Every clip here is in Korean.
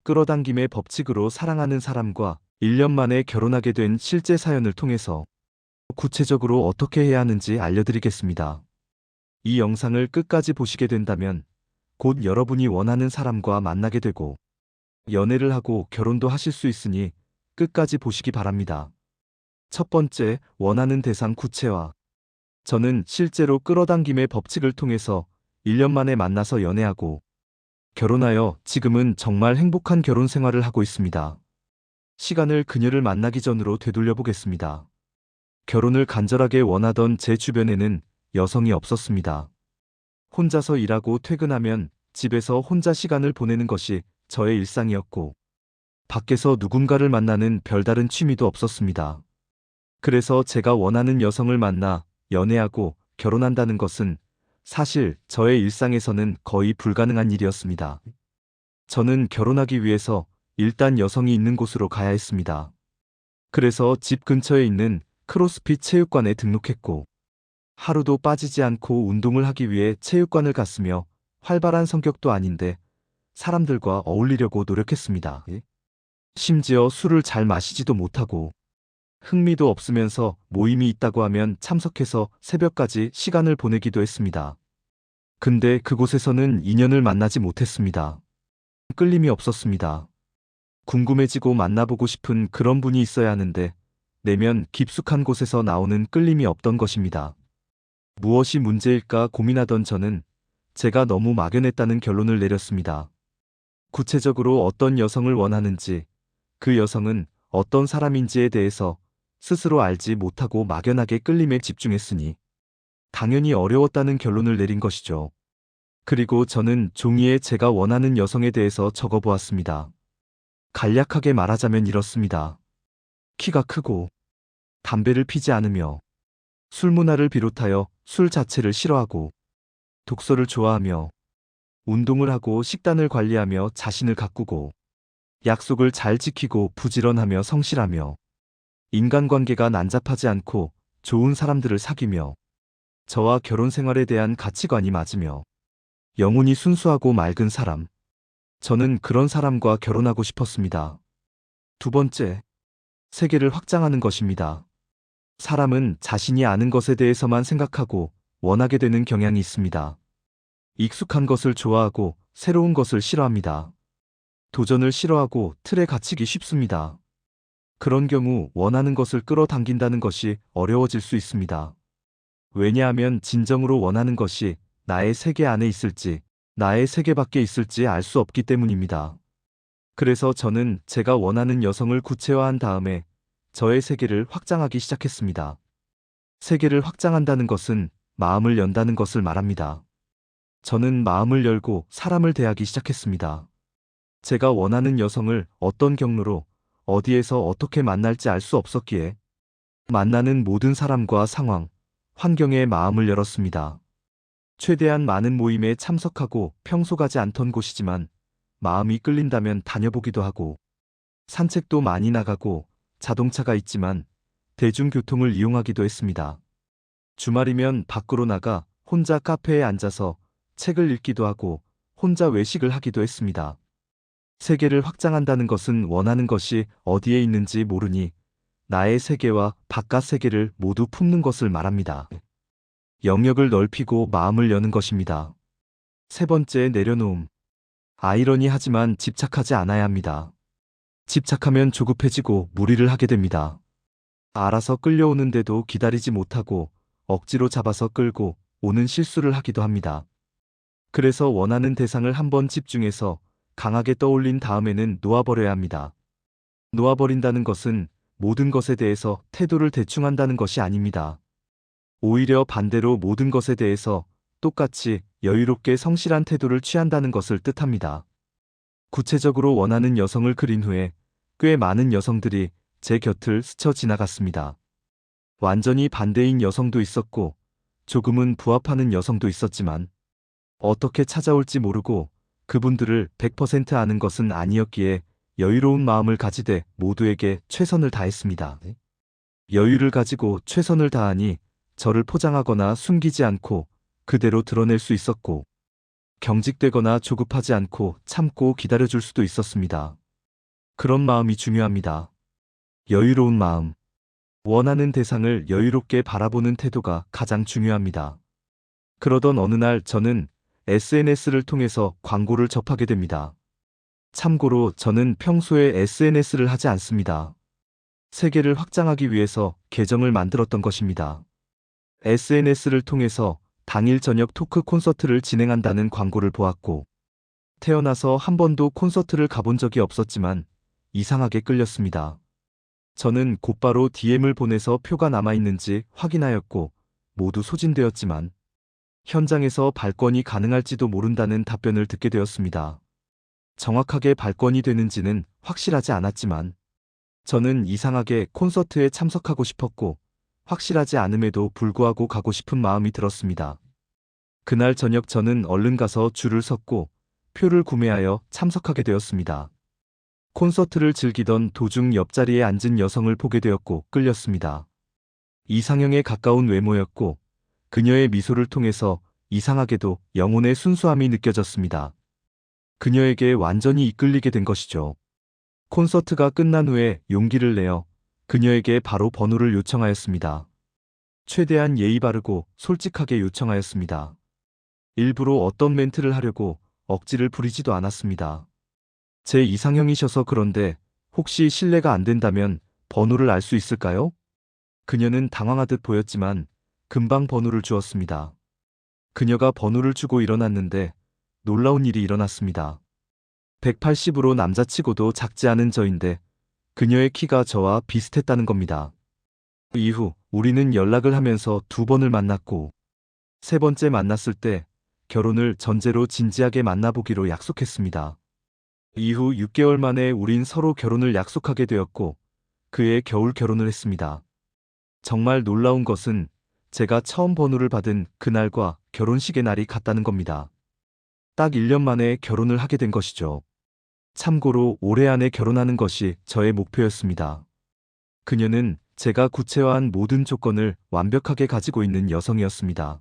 끌어당김의 법칙으로 사랑하는 사람과 1년 만에 결혼하게 된 실제 사연을 통해서 구체적으로 어떻게 해야 하는지 알려드리겠습니다. 이 영상을 끝까지 보시게 된다면 곧 여러분이 원하는 사람과 만나게 되고 연애를 하고 결혼도 하실 수 있으니 끝까지 보시기 바랍니다. 첫 번째, 원하는 대상 구체화. 저는 실제로 끌어당김의 법칙을 통해서 1년 만에 만나서 연애하고 결혼하여 지금은 정말 행복한 결혼 생활을 하고 있습니다. 시간을 그녀를 만나기 전으로 되돌려 보겠습니다. 결혼을 간절하게 원하던 제 주변에는 여성이 없었습니다. 혼자서 일하고 퇴근하면 집에서 혼자 시간을 보내는 것이 저의 일상이었고, 밖에서 누군가를 만나는 별다른 취미도 없었습니다. 그래서 제가 원하는 여성을 만나 연애하고 결혼한다는 것은 사실 저의 일상에서는 거의 불가능한 일이었습니다. 저는 결혼하기 위해서 일단 여성이 있는 곳으로 가야 했습니다. 그래서 집 근처에 있는 크로스핏 체육관에 등록했고, 하루도 빠지지 않고 운동을 하기 위해 체육관을 갔으며 활발한 성격도 아닌데 사람들과 어울리려고 노력했습니다. 심지어 술을 잘 마시지도 못하고 흥미도 없으면서 모임이 있다고 하면 참석해서 새벽까지 시간을 보내기도 했습니다. 근데 그곳에서는 인연을 만나지 못했습니다. 끌림이 없었습니다. 궁금해지고 만나보고 싶은 그런 분이 있어야 하는데 내면 깊숙한 곳에서 나오는 끌림이 없던 것입니다. 무엇이 문제일까 고민하던 저는 제가 너무 막연했다는 결론을 내렸습니다. 구체적으로 어떤 여성을 원하는지, 그 여성은 어떤 사람인지에 대해서 스스로 알지 못하고 막연하게 끌림에 집중했으니 당연히 어려웠다는 결론을 내린 것이죠. 그리고 저는 종이에 제가 원하는 여성에 대해서 적어보았습니다. 간략하게 말하자면 이렇습니다. 키가 크고 담배를 피지 않으며 술 문화를 비롯하여 술 자체를 싫어하고 독서를 좋아하며 운동을 하고 식단을 관리하며 자신을 가꾸고 약속을 잘 지키고 부지런하며 성실하며 인간관계가 난잡하지 않고 좋은 사람들을 사귀며 저와 결혼 생활에 대한 가치관이 맞으며 영혼이 순수하고 맑은 사람. 저는 그런 사람과 결혼하고 싶었습니다. 두 번째, 세계를 확장하는 것입니다. 사람은 자신이 아는 것에 대해서만 생각하고 원하게 되는 경향이 있습니다. 익숙한 것을 좋아하고 새로운 것을 싫어합니다. 도전을 싫어하고 틀에 갇히기 쉽습니다. 그런 경우 원하는 것을 끌어당긴다는 것이 어려워질 수 있습니다. 왜냐하면 진정으로 원하는 것이 나의 세계 안에 있을지, 나의 세계 밖에 있을지 알 수 없기 때문입니다. 그래서 저는 제가 원하는 여성을 구체화한 다음에 저의 세계를 확장하기 시작했습니다. 세계를 확장한다는 것은 마음을 연다는 것을 말합니다. 저는 마음을 열고 사람을 대하기 시작했습니다. 제가 원하는 여성을 어떤 경로로, 어디에서 어떻게 만날지 알 수 없었기에 만나는 모든 사람과 상황, 환경에 마음을 열었습니다. 최대한 많은 모임에 참석하고 평소 가지 않던 곳이지만 마음이 끌린다면 다녀보기도 하고 산책도 많이 나가고 자동차가 있지만 대중교통을 이용하기도 했습니다. 주말이면 밖으로 나가 혼자 카페에 앉아서 책을 읽기도 하고 혼자 외식을 하기도 했습니다. 세계를 확장한다는 것은 원하는 것이 어디에 있는지 모르니 나의 세계와 바깥 세계를 모두 품는 것을 말합니다. 영역을 넓히고 마음을 여는 것입니다. 세 번째, 내려놓음. 아이러니하지만 집착하지 않아야 합니다. 집착하면 조급해지고 무리를 하게 됩니다. 알아서 끌려오는데도 기다리지 못하고 억지로 잡아서 끌고 오는 실수를 하기도 합니다. 그래서 원하는 대상을 한번 집중해서 강하게 떠올린 다음에는 놓아버려야 합니다. 놓아버린다는 것은 모든 것에 대해서 태도를 대충 한다는 것이 아닙니다. 오히려 반대로 모든 것에 대해서 똑같이 여유롭게 성실한 태도를 취한다는 것을 뜻합니다. 구체적으로 원하는 여성을 그린 후에 꽤 많은 여성들이 제 곁을 스쳐 지나갔습니다. 완전히 반대인 여성도 있었고 조금은 부합하는 여성도 있었지만 어떻게 찾아올지 모르고 그분들을 100% 아는 것은 아니었기에 여유로운 마음을 가지되 모두에게 최선을 다했습니다. 여유를 가지고 최선을 다하니 저를 포장하거나 숨기지 않고 그대로 드러낼 수 있었고 경직되거나 조급하지 않고 참고 기다려줄 수도 있었습니다. 그런 마음이 중요합니다. 여유로운 마음. 원하는 대상을 여유롭게 바라보는 태도가 가장 중요합니다. 그러던 어느 날 저는 SNS를 통해서 광고를 접하게 됩니다. 참고로 저는 평소에 SNS를 하지 않습니다. 세계를 확장하기 위해서 계정을 만들었던 것입니다. SNS를 통해서 당일 저녁 토크 콘서트를 진행한다는 광고를 보았고, 태어나서 한 번도 콘서트를 가본 적이 없었지만 이상하게 끌렸습니다. 저는 곧바로 DM을 보내서 표가 남아있는지 확인하였고 모두 소진되었지만 현장에서 발권이 가능할지도 모른다는 답변을 듣게 되었습니다. 정확하게 발권이 되는지는 확실하지 않았지만 저는 이상하게 콘서트에 참석하고 싶었고 확실하지 않음에도 불구하고 가고 싶은 마음이 들었습니다. 그날 저녁 저는 얼른 가서 줄을 섰고 표를 구매하여 참석하게 되었습니다. 콘서트를 즐기던 도중 옆자리에 앉은 여성을 보게 되었고 끌렸습니다. 이상형에 가까운 외모였고 그녀의 미소를 통해서 이상하게도 영혼의 순수함이 느껴졌습니다. 그녀에게 완전히 이끌리게 된 것이죠. 콘서트가 끝난 후에 용기를 내어 그녀에게 바로 번호를 요청하였습니다. 최대한 예의 바르고 솔직하게 요청하였습니다. 일부러 어떤 멘트를 하려고 억지를 부리지도 않았습니다. 제 이상형이셔서 그런데 혹시 실례가 안 된다면 번호를 알 수 있을까요? 그녀는 당황하듯 보였지만 금방 번호를 주었습니다. 그녀가 번호를 주고 일어났는데 놀라운 일이 일어났습니다. 180으로 남자치고도 작지 않은 저인데 그녀의 키가 저와 비슷했다는 겁니다. 이후 우리는 연락을 하면서 2번을 만났고 3번째 만났을 때 결혼을 전제로 진지하게 만나보기로 약속했습니다. 이후 6개월 만에 우린 서로 결혼을 약속하게 되었고 그해 겨울 결혼을 했습니다. 정말 놀라운 것은 제가 처음 번호를 받은 그날과 결혼식의 날이 같다는 겁니다. 딱 1년 만에 결혼을 하게 된 것이죠. 참고로 올해 안에 결혼하는 것이 저의 목표였습니다. 그녀는 제가 구체화한 모든 조건을 완벽하게 가지고 있는 여성이었습니다.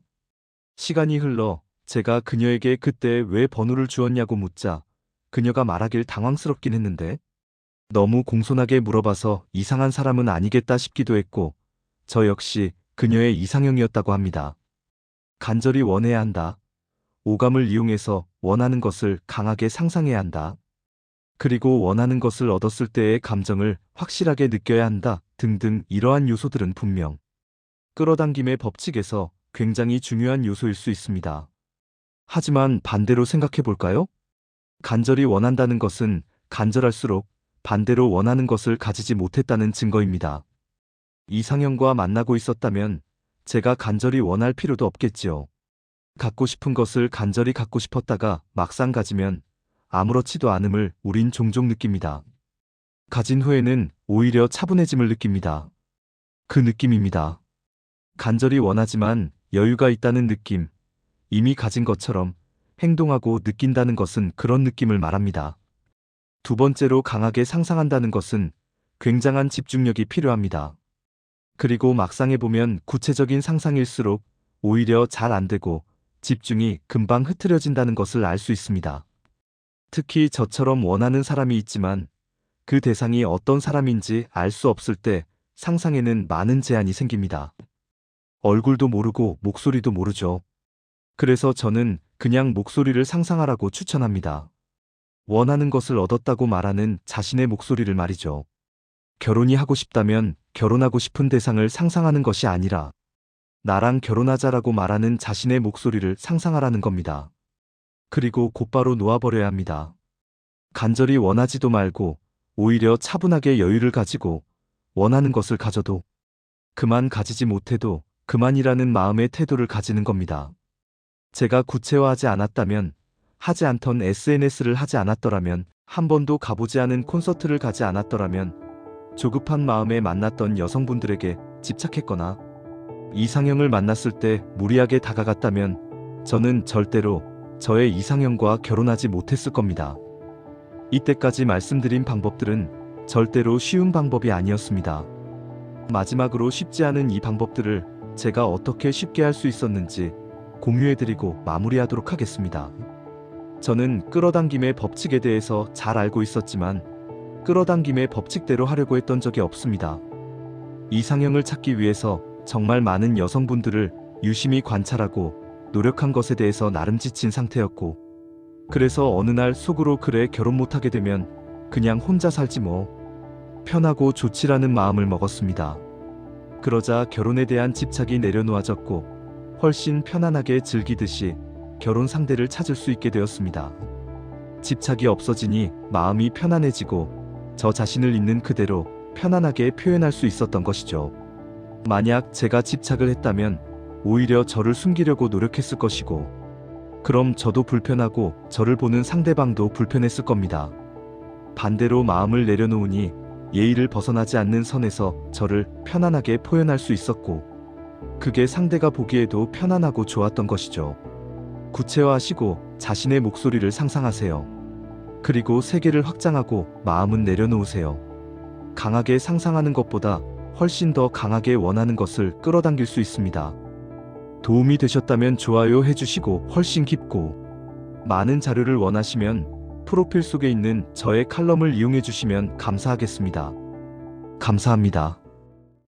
시간이 흘러 제가 그녀에게 그때 왜 번호를 주었냐고 묻자 그녀가 말하길 당황스럽긴 했는데 너무 공손하게 물어봐서 이상한 사람은 아니겠다 싶기도 했고 저 역시 그녀의 이상형이었다고 합니다. 간절히 원해야 한다. 오감을 이용해서 원하는 것을 강하게 상상해야 한다. 그리고 원하는 것을 얻었을 때의 감정을 확실하게 느껴야 한다. 등등 이러한 요소들은 분명 끌어당김의 법칙에서 굉장히 중요한 요소일 수 있습니다. 하지만 반대로 생각해 볼까요? 간절히 원한다는 것은 간절할수록 반대로 원하는 것을 가지지 못했다는 증거입니다. 이상형과 만나고 있었다면 제가 간절히 원할 필요도 없겠지요. 갖고 싶은 것을 간절히 갖고 싶었다가 막상 가지면 아무렇지도 않음을 우린 종종 느낍니다. 가진 후에는 오히려 차분해짐을 느낍니다. 그 느낌입니다. 간절히 원하지만 여유가 있다는 느낌, 이미 가진 것처럼 행동하고 느낀다는 것은 그런 느낌을 말합니다. 2번째로 강하게 상상한다는 것은 굉장한 집중력이 필요합니다. 그리고 막상 해보면 구체적인 상상일수록 오히려 잘 안 되고 집중이 금방 흐트러진다는 것을 알 수 있습니다. 특히 저처럼 원하는 사람이 있지만 그 대상이 어떤 사람인지 알 수 없을 때 상상에는 많은 제한이 생깁니다. 얼굴도 모르고 목소리도 모르죠. 그래서 저는 그냥 목소리를 상상하라고 추천합니다. 원하는 것을 얻었다고 말하는 자신의 목소리를 말이죠. 결혼이 하고 싶다면 결혼하고 싶은 대상을 상상하는 것이 아니라 나랑 결혼하자라고 말하는 자신의 목소리를 상상하라는 겁니다. 그리고 곧바로 놓아버려야 합니다. 간절히 원하지도 말고 오히려 차분하게 여유를 가지고 원하는 것을 가져도 그만 가지지 못해도 그만이라는 마음의 태도를 가지는 겁니다. 제가 구체화하지 않았다면, 하지 않던 SNS를 하지 않았더라면, 한 번도 가보지 않은 콘서트를 가지 않았더라면, 조급한 마음에 만났던 여성분들에게 집착했거나 이상형을 만났을 때 무리하게 다가갔다면 저는 절대로 저의 이상형과 결혼하지 못했을 겁니다. 이때까지 말씀드린 방법들은 절대로 쉬운 방법이 아니었습니다. 마지막으로 쉽지 않은 이 방법들을 제가 어떻게 쉽게 할 수 있었는지 공유해드리고 마무리하도록 하겠습니다. 저는 끌어당김의 법칙에 대해서 잘 알고 있었지만 끌어당김의 법칙대로 하려고 했던 적이 없습니다. 이상형을 찾기 위해서 정말 많은 여성분들을 유심히 관찰하고 노력한 것에 대해서 나름 지친 상태였고, 그래서 어느 날 속으로 그래 결혼 못하게 되면 그냥 혼자 살지 뭐, 편하고 좋지라는 마음을 먹었습니다. 그러자 결혼에 대한 집착이 내려놓아졌고 훨씬 편안하게 즐기듯이 결혼 상대를 찾을 수 있게 되었습니다. 집착이 없어지니 마음이 편안해지고 저 자신을 있는 그대로 편안하게 표현할 수 있었던 것이죠. 만약 제가 집착을 했다면 오히려 저를 숨기려고 노력했을 것이고, 그럼 저도 불편하고 저를 보는 상대방도 불편했을 겁니다. 반대로 마음을 내려놓으니 예의를 벗어나지 않는 선에서 저를 편안하게 표현할 수 있었고, 그게 상대가 보기에도 편안하고 좋았던 것이죠. 구체화하시고 자신의 목소리를 상상하세요. 그리고 세계를 확장하고 마음은 내려놓으세요. 강하게 상상하는 것보다 훨씬 더 강하게 원하는 것을 끌어당길 수 있습니다. 도움이 되셨다면 좋아요 해주시고 훨씬 깊고 많은 자료를 원하시면 프로필 속에 있는 저의 칼럼을 이용해 주시면 감사하겠습니다. 감사합니다.